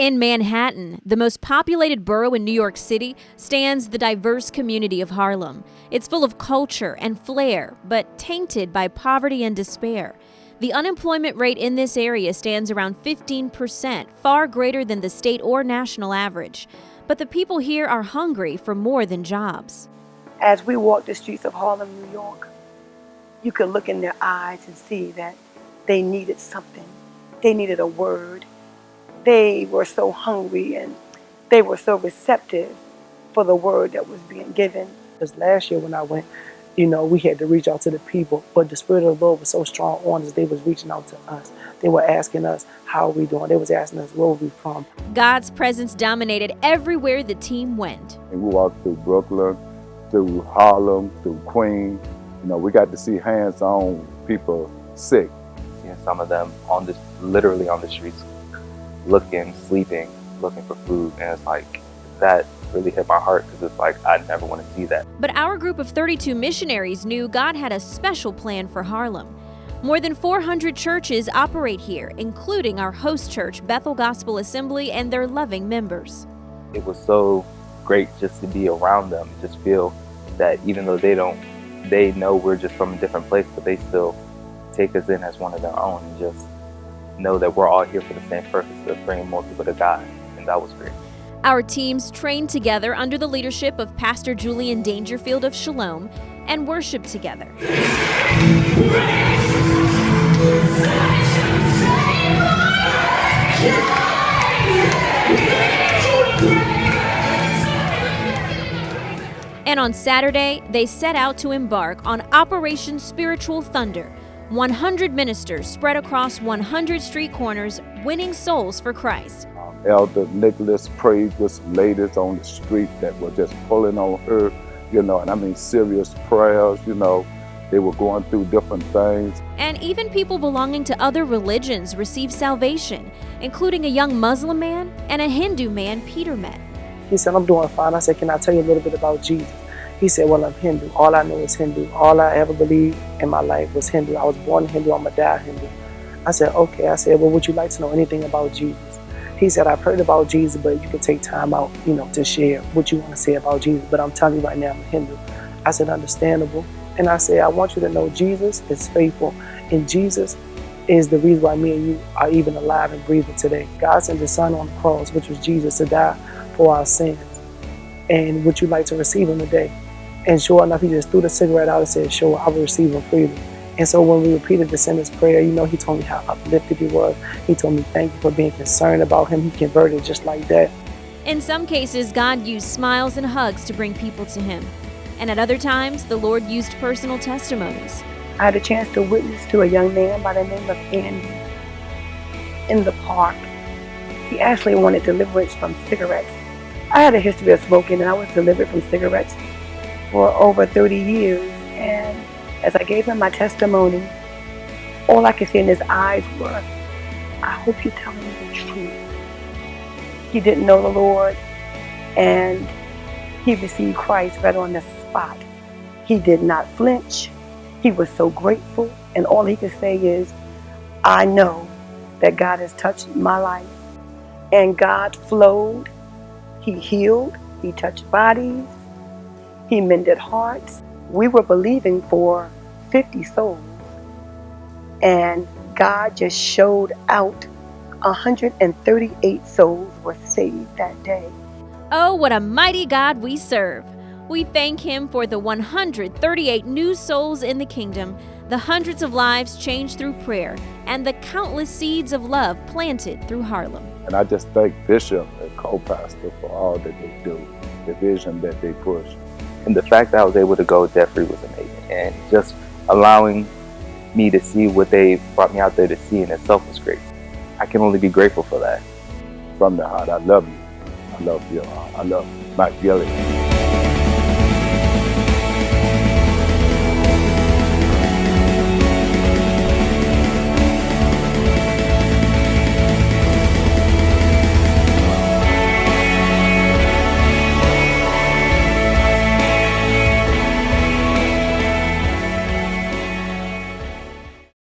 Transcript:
In Manhattan, the most populated borough in New York City, stands the diverse community of Harlem. It's full of culture and flair, but tainted by poverty and despair. The unemployment rate in this area stands around 15%, far greater than the state or national average. But the people here are hungry for more than jobs. As we walk the streets of Harlem, New York, you could look in their eyes and see that they needed something. They needed a word. They were so hungry and they were so receptive for the word that was being given. Because last year when I went, we had to reach out to the people, but the Spirit of the Lord was so strong on us, they was reaching out to us. They were asking us, how are we doing? They was asking us, where are we from? God's presence dominated everywhere the team went. And we walked through Brooklyn, through Harlem, through Queens. We got to see hands-on people sick. Seeing some of them literally on the streets, looking, sleeping, looking for food, and it's like that really hit my heart because it's like I never want to see that. But our group of 32 missionaries knew God had a special plan for Harlem. More than 400 churches operate here, including our host church, Bethel Gospel Assembly, and their loving members. It was so great just to be around them, just feel that even though they know we're just from a different place, but they still take us in as one of their own and just know that we're all here for the same purpose of bringing more people to God, and that was great. Our teams trained together under the leadership of Pastor Julian Dangerfield of Shalom and worshiped together. And on Saturday, they set out to embark on Operation Spiritual Thunder. 100 ministers spread across 100 street corners, winning souls for Christ. Elder Nicholas prayed with some ladies on the street that were just pulling on her, and I mean serious prayers, They were going through different things. And even people belonging to other religions received salvation, including a young Muslim man and a Hindu man Peter met. He said, I'm doing fine. I said, can I tell you a little bit about Jesus? He said, well, I'm Hindu. All I know is Hindu. All I ever believed in my life was Hindu. I was born Hindu. I'm going to die Hindu. I said, okay. I said, well, would you like to know anything about Jesus? He said, I've heard about Jesus, but you can take time out, to share what you want to say about Jesus. But I'm telling you right now, I'm a Hindu. I said, understandable. And I said, I want you to know Jesus is faithful. And Jesus is the reason why me and you are even alive and breathing today. God sent his son on the cross, which was Jesus, to die for our sins. And would you like to receive him today? And sure enough, he just threw the cigarette out and said, sure, I will receive him freely. And so when we repeated the sinner's prayer, he told me how uplifted he was. He told me, thank you for being concerned about him. He converted just like that. In some cases, God used smiles and hugs to bring people to him. And at other times, the Lord used personal testimonies. I had a chance to witness to a young man by the name of Andy in the park. He actually wanted deliverance from cigarettes. I had a history of smoking, and I was delivered from cigarettes for over 30 years. And as I gave him my testimony, all I could see in his eyes were, I hope you're telling me the truth. He didn't know the Lord, and he received Christ right on the spot. He did not flinch. He was so grateful, and all he could say is, I know that God has touched my life. And God flowed. He healed. He touched bodies. He mended hearts. We were believing for 50 souls, and God just showed out. 138 souls were saved that day. Oh, what a mighty God we serve. We thank him for the 138 new souls in the kingdom, the hundreds of lives changed through prayer, and the countless seeds of love planted through Harlem. And I just thank Bishop and co-pastor for all that they do, the vision that they push. And the fact that I was able to go Jeffrey was amazing. And just allowing me to see what they brought me out there to see in itself was great. I can only be grateful for that. From the heart, I love you. I love you. I love Mt.Gilead.